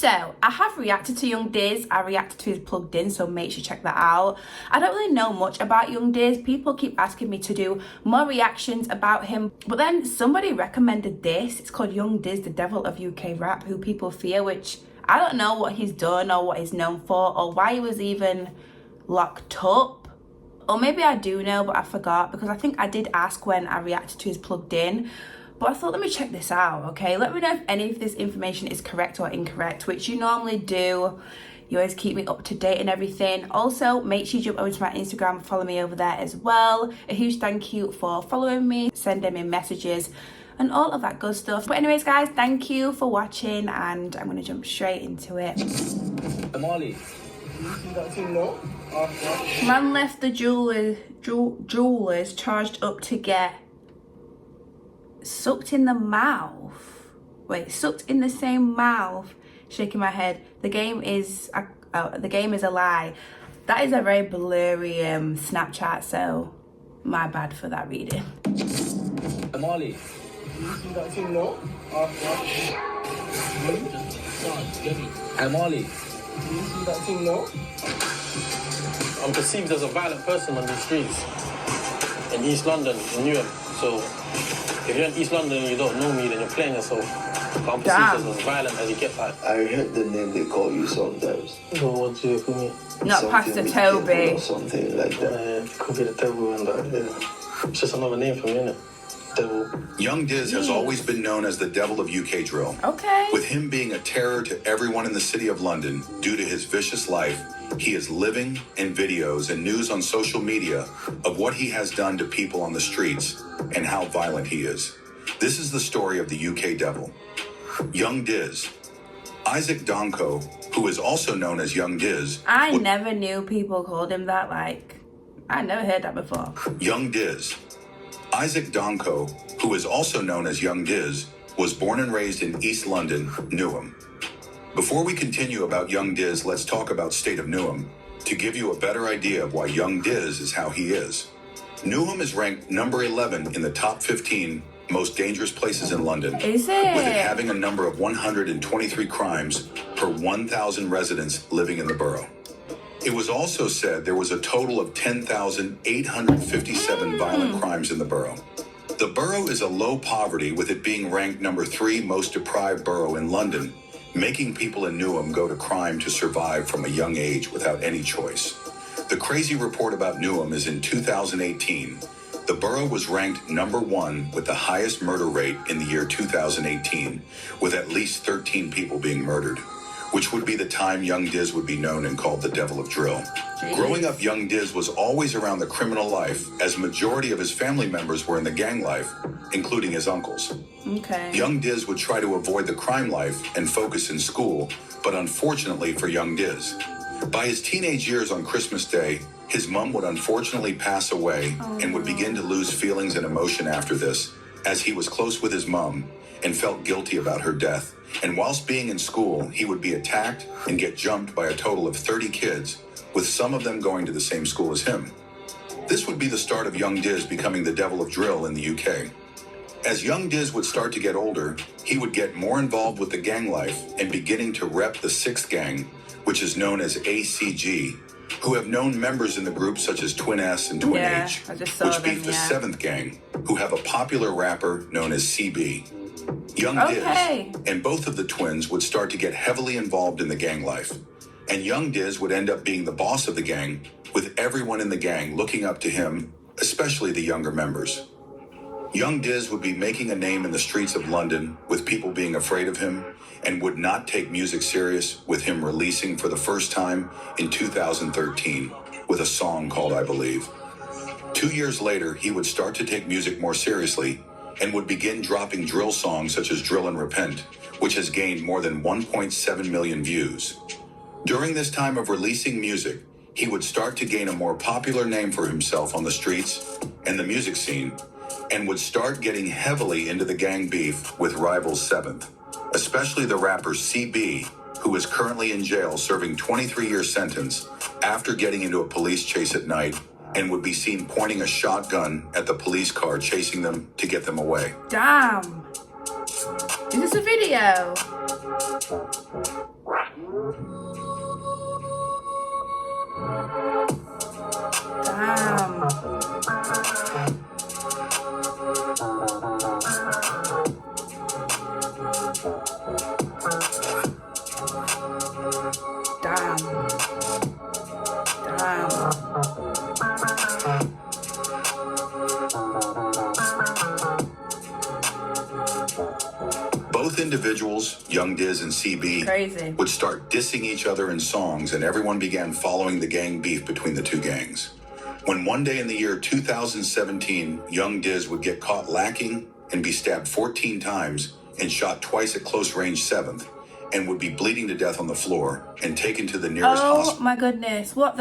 So I have reacted to Young Dizz. I reacted to his Plugged In, so make sure you check that out. I don't really know much about Young Dizz. People keep asking me to do more reactions about him, but then somebody recommended this. It's called Young Dizz, the Devil of UK Rap, Who People Fear, which I don't know what he's done or what he's known for or why he was even locked up. Or maybe I do know, but I forgot, because I think I did ask when I reacted to his Plugged In. But I thought, let me check this out, okay? Let me know if any of this information is correct or incorrect, which you normally do. You always keep me up to date and everything. Also, make sure you jump over to my Instagram and follow me over there as well. A huge thank you for following me, sending me messages, and all of that good stuff. But anyways, guys, thank you for watching, and I'm going to jump straight into it. Marley. Man left the jewelers charged up to get sucked in the mouth. Wait, sucked in the same mouth. Shaking my head. The game is a lie. That is a very blurry Snapchat, so my bad for that reading. Marley. Marley. I'm perceived as a violent person on the streets in East London, in Newham. So if you're in East London and you don't know me, then you're playing yourself. I'm perceived as violent as you get back. I heard the name they call you sometimes. So what do you call me? Not Something Pastor with Toby. devil or something like that. Could be the devil and that, yeah. It's just another name for me, innit? Devil. Young Dizz has always been known as the Devil of UK Drill. Okay. With him being a terror to everyone in the city of London due to his vicious life, he is living in videos and news on social media of what he has done to people on the streets and how violent he is. This is the story of the UK Devil. Young Dizz. Isaac Donko, who is also known as Young Dizz. I never knew people called him that. Like, I never heard that before. Young Dizz. Isaac Donko, who is also known as Young Dizz, was born and raised in East London, Newham. Before we continue about Young Dizz, let's talk about State of Newham to give you a better idea of why Young Dizz is how he is. Newham is ranked number 11 in the top 15 most dangerous places in London, Is it? with it having a number of 123 crimes per 1,000 residents living in the borough. It was also said there was a total of 10,857 violent crimes in the borough. The borough is a low poverty, with it being ranked number 3 most deprived borough in London, making people in Newham go to crime to survive from a young age without any choice. The crazy report about Newham is in 2018. The borough was ranked number 1 with the highest murder rate in the year 2018, with at least 13 people being murdered, which would be the time Young Dizz would be known and called the Devil of Drill. Jeez. Growing up, Young Dizz was always around the criminal life, as majority of his family members were in the gang life, including his uncles. Okay. Young Dizz would try to avoid the crime life and focus in school, but unfortunately for Young Dizz, by his teenage years on Christmas Day, his mom would unfortunately pass away and would begin to lose feelings and emotion after this, as he was close with his mom and felt guilty about her death. And whilst being in school, he would be attacked and get jumped by a total of 30 kids, with some of them going to the same school as him. This would be the start of Young Dizz becoming the Devil of Drill in the UK. As Young Dizz would start to get older, he would get more involved with the gang life and beginning to rep the 6th gang, which is known as ACG, who have known members in the group such as Twin S and Twin H, I just saw which them, beat the 7th gang, who have a popular rapper known as CB. Young Okay. Dizz and both of the twins would start to get heavily involved in the gang life. And Young Dizz would end up being the boss of the gang, with everyone in the gang looking up to him, especially the younger members. Young Dizz would be making a name in the streets of London, with people being afraid of him, and would not take music serious, with him releasing for the first time in 2013 with a song called I Believe. 2 years later, he would start to take music more seriously and would begin dropping drill songs such as Drill and Repent, which has gained more than 1.7 million views. During this time of releasing music, he would start to gain a more popular name for himself on the streets and the music scene, and would start getting heavily into the gang beef with rivals 7th, especially the rapper CB, who is currently in jail serving 23-year sentence after getting into a police chase at night, and would be seen pointing a shotgun at the police car chasing them to get them away. Damn. Is this a video? Young Dizz and CB would start dissing each other in songs, and everyone began following the gang beef between the two gangs. When one day in the year 2017, Young Dizz would get caught lacking and be stabbed 14 times and shot twice at close range 7th, and would be bleeding to death on the floor and taken to the nearest hospital. Oh my goodness, what?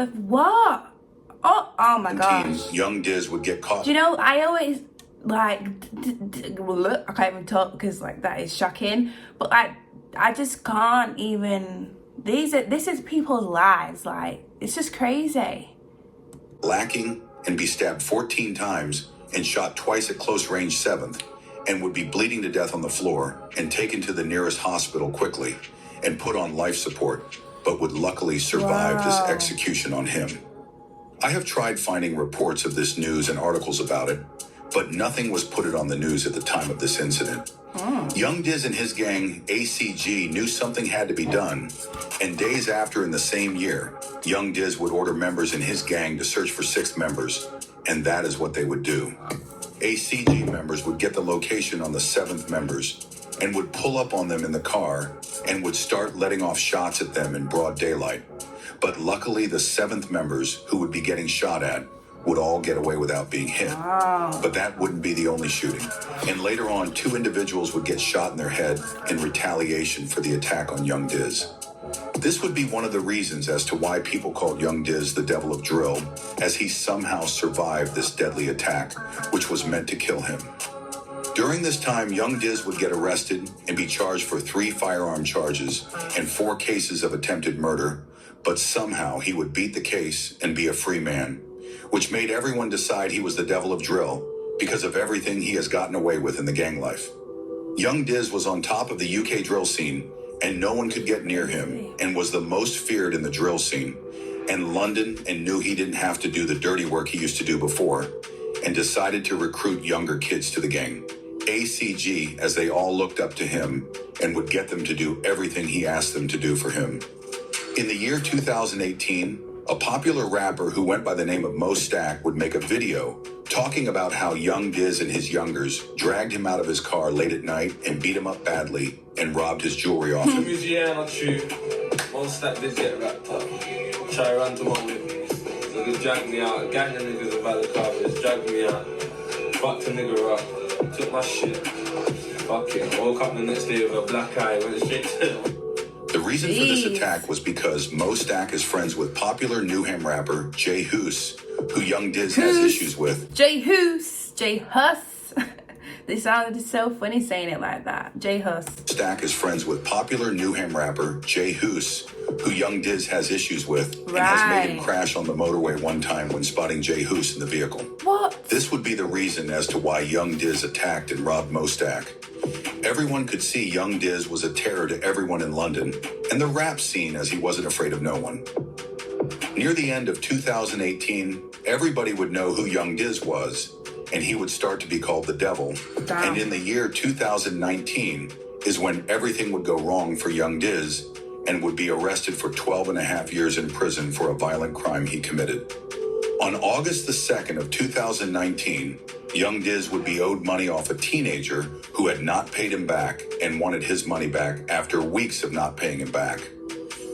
Oh my gosh. Young Dizz would get caught. Do you know, I always, like, I can't even talk because, like, that is shocking. But, like, I just can't even, this is people's lives. Like, it's just crazy. Lacking and be stabbed 14 times and shot twice at close range 7th, and would be bleeding to death on the floor and taken to the nearest hospital quickly and put on life support, but would luckily survive this execution on him. I have tried finding reports of this news and articles about it, but nothing was put it on the news at the time of this incident. Young Dizz and his gang, ACG, knew something had to be done, and days after in the same year, Young Dizz would order members in his gang to search for 6 members, and that is what they would do. ACG members would get the location on the 7th members and would pull up on them in the car and would start letting off shots at them in broad daylight. But luckily, the 7th members who would be getting shot at would all get away without being hit. But that wouldn't be the only shooting. And later on, 2 individuals would get shot in their head in retaliation for the attack on Young Dizz. This would be one of the reasons as to why people called Young Dizz the Devil of Drill, as he somehow survived this deadly attack, which was meant to kill him. During this time, Young Dizz would get arrested and be charged for 3 firearm charges and 4 cases of attempted murder, but somehow he would beat the case and be a free man, which made everyone decide he was the Devil of Drill because of everything he has gotten away with in the gang life. Young Dizz was on top of the UK drill scene, and no one could get near him, and was the most feared in the drill scene, and London and knew he didn't have to do the dirty work he used to do before, and decided to recruit younger kids to the gang, ACG, as they all looked up to him and would get them to do everything he asked them to do for him. In the year 2018, a popular rapper who went by the name of Mo Stack would make a video talking about how Young Dizz and his youngers dragged him out of his car late at night and beat him up badly and robbed his jewelry off him. Mo Stack did get wrapped up. Try run to one with me. So they dragged me out. A gang of niggas about the car, just dragged me out. Fucked a nigga up. Took my shit. Fucking woke up the next day with a black eye. Went straight to The reason for this attack was because Mo Stack is friends with popular Newham rapper Jay Hoos, who Young Dizz has issues with. Jay Hoos. They sounded so funny saying it like that. Jay Hoos. Stack is friends with popular Newham rapper Jay Hoos, who Young Dizz has issues with, and has made him crash on the motorway one time when spotting Jay Hoos in the vehicle. What? This would be the reason as to why Young Dizz attacked and robbed Mo Stack. Everyone could see Young Dizz was a terror to everyone in London and the rap scene, as he wasn't afraid of no one. Near the end of 2018, everybody would know who Young Dizz was, and he would start to be called the Devil. Damn. And in the year 2019 is when everything would go wrong for Young Dizz and would be arrested for 12 and a half years in prison for a violent crime he committed. On August the 2nd of 2019, Young Dizz would be owed money off a teenager who had not paid him back and wanted his money back after weeks of not paying him back.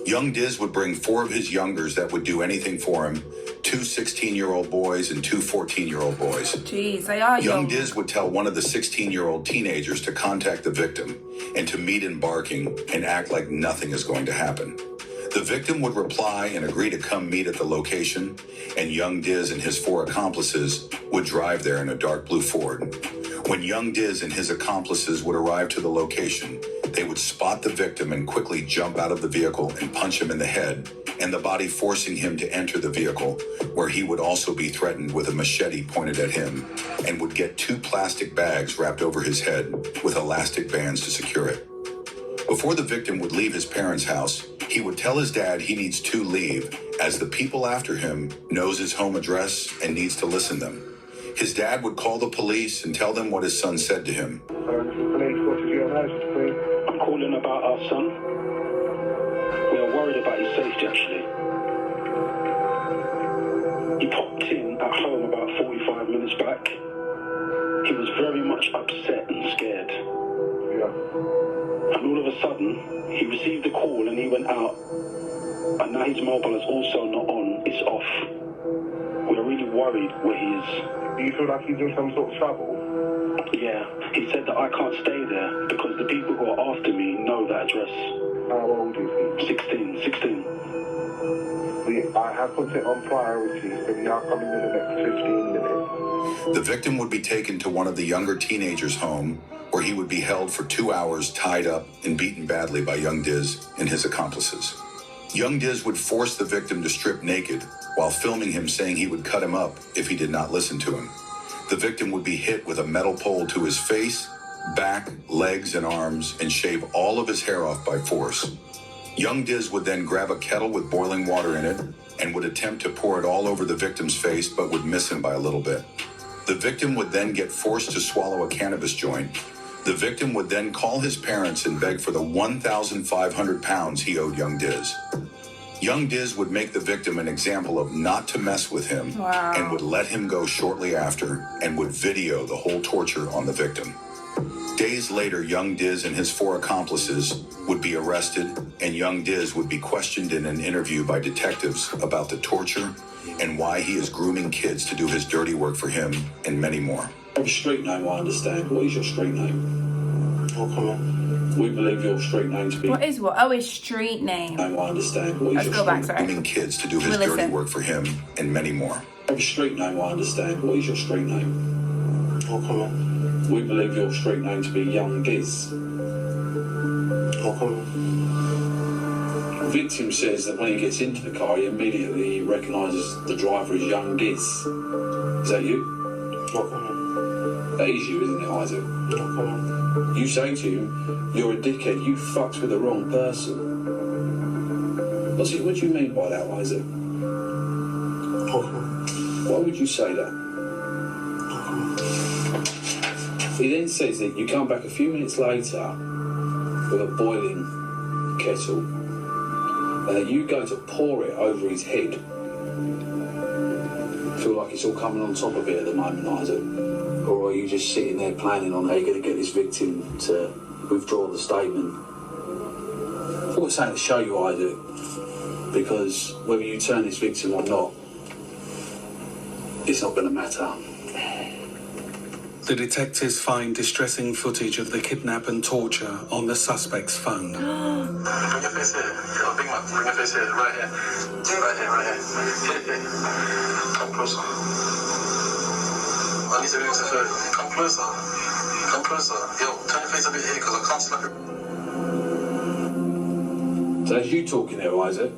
Young Dizz would bring 4 of his youngers that would do anything for him, 2 16-year-old boys and 2 14-year-old boys. Jeez, they are young. Young Dizz would tell one of the 16-year-old teenagers to contact the victim and to meet in Barking and act like nothing is going to happen. The victim would reply and agree to come meet at the location, and Young Dizz and his 4 accomplices would drive there in a dark blue Ford. When Young Dizz and his accomplices would arrive to the location, they would spot the victim and quickly jump out of the vehicle and punch him in the head and the body, forcing him to enter the vehicle, where he would also be threatened with a machete pointed at him and would get 2 plastic bags wrapped over his head with elastic bands to secure it. Before the victim would leave his parents' house, he would tell his dad he needs to leave, as the people after him knows his home address and needs to listen them. His dad would call the police and tell them what his son said to him. I'm calling about our son. We are worried about his safety, actually. He popped in at home about 45 minutes back. He was very much upset and scared. And all of a sudden, he received a call and he went out. And now his mobile is also not on, it's off. We're really worried where he is. Do you feel like he's in some sort of trouble? Yeah, he said that I can't stay there because the people who are after me know that address. How old is he? 16. I have put it on priority, so we are coming in the next 15 minutes. The victim would be taken to one of the younger teenagers' home, where he would be held for 2 hours tied up and beaten badly by young Dizz and his accomplices. Young Dizz would force the victim to strip naked while filming him, saying he would cut him up if he did not listen to him. The victim would be hit with a metal pole to his face, back, legs, and arms, and shave all of his hair off by force. Young Dizz would then grab a kettle with boiling water in it and would attempt to pour it all over the victim's face, but would miss him by a little bit. The victim would then get forced to swallow a cannabis joint. The victim would then call his parents and beg for the 1,500 pounds he owed young Dizz. Young Dizz would make the victim an example of not to mess with him. Wow. And would let him go shortly after and would video the whole torture on the victim. Days later, young Dizz and his 4 accomplices would be arrested, and young Dizz would be questioned in an interview by detectives about the torture and why he is grooming kids to do his dirty work for him, and many more. Your street name, I understand. What is your street name? Oh, come on. We believe your street name to be... What is what? Oh, his street name. Name, I understand. What is Let's your go back, street sorry. Grooming kids to do his Listen. dirty work for him, and many more. Your street name, I understand. What is your street name? Oh, come on. We believe your street name to be Young Dizz. Oh, come on. The victim says that when he gets into the car, he immediately recognises the driver as Young Dizz. Is that you? Oh, come on. That is you, isn't it, Isaac? Oh, come on. You say to him, you're a dickhead, you fucked with the wrong person. What do you mean by that, Isaac? Oh, come on. Why would you say that? He then says that you come back a few minutes later with a boiling kettle and that you go to pour it over his head. Feel like it's all coming on top of it at the moment, Isaac? Or are you just sitting there planning on how you're going to get this victim to withdraw the statement? I thought it was something to show you, Isaac, because whether you turn this victim or not, it's not going to matter. The detectives find distressing footage of the kidnap and torture on the suspect's phone. Bring your face here. Yo, big man, bring your face here. Right here. Right here, right here. Here. Come closer. I need to be able to feel. Come closer. Come closer. Yo, turn your face a bit here because I can't slap it. So that's you talking there, Isaac.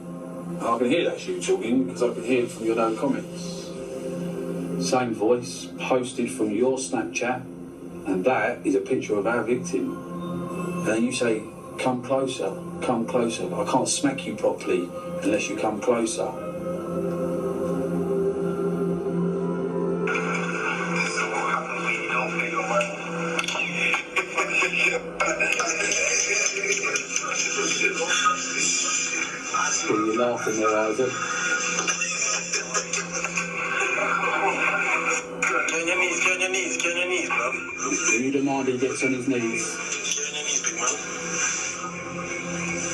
I can hear that's you talking because I can hear it from your own comments. Same voice, posted from your Snapchat, and that is a picture of our victim. And then you say, come closer, come closer. I can't smack you properly unless you come closer. So you're laughing there, Isaac. Get on your knees, bro. You demand he gets on his knees. Get on your knees, big man.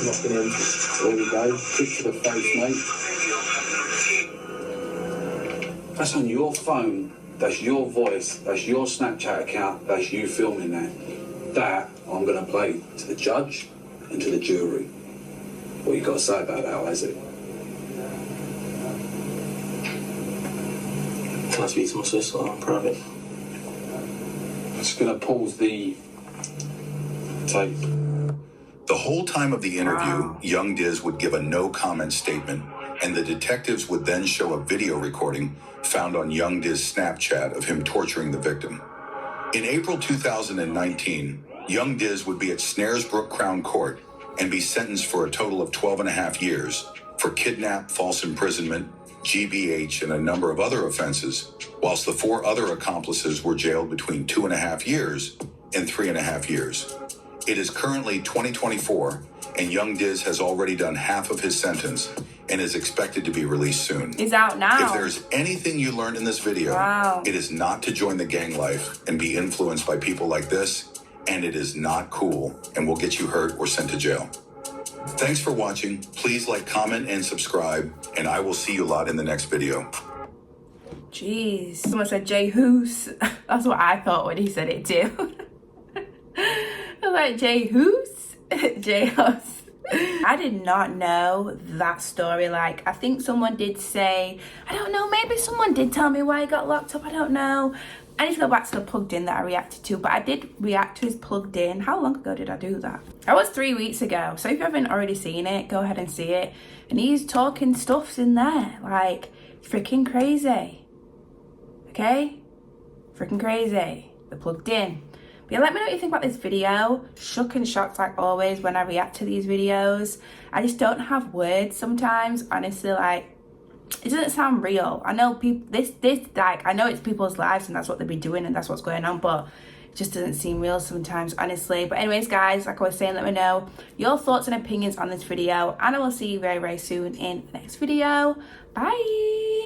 Knocking him. There we go. Kick to the face, mate. That's on your phone. That's your voice. That's your Snapchat account. That's you filming that. That I'm going to play to the judge and to the jury. What you got to say about that, Isaac? Can I speak to my sister in private? I'm just going to pause the tape. The whole time of the interview, young Dizz would give a no-comment statement, and the detectives would then show a video recording found on young Dizz's Snapchat of him torturing the victim. In April 2019, young Dizz would be at Snaresbrook Crown Court and be sentenced for a total of 12.5 years for kidnap, false imprisonment, GBH, and a number of other offenses, whilst the 4 other accomplices were jailed between 2.5 years and 3.5 years. It is currently 2024, and young Dizz has already done half of his sentence and is expected to be released soon. He's out now. If there's anything you learned in this video, Wow. it is not to join the gang life and be influenced by people like this, and it is not cool and will get you hurt or sent to jail. Thanks for watching. Please like, comment, and subscribe, and I will see you lot in the next video. Jeez. Someone said Jay Hoos. That's what I thought when he said it too. I was like, Jay Hoos? Jay Hoos. I did not know that story. Like, I think someone did say, I don't know, maybe someone did tell me why he got locked up. I don't know. I need to go back to the plugged in that I reacted to, but I did react to his plugged in. How long ago did I do that? That was 3 weeks ago. So if you haven't already seen it, go ahead and see it. And he's talking stuffs in there, like freaking crazy. Okay? Freaking crazy. The plugged in. But yeah, let me know what you think about this video. Shook and shocked like always when I react to these videos. I just don't have words sometimes, honestly. Like, it doesn't sound real. I know people, this like, I know it's people's lives and that's what they've been doing and that's what's going on, but it just doesn't seem real sometimes, honestly. But anyways, guys, like I was saying, let me know your thoughts and opinions on this video, and I will see you very, very soon in the next video. Bye.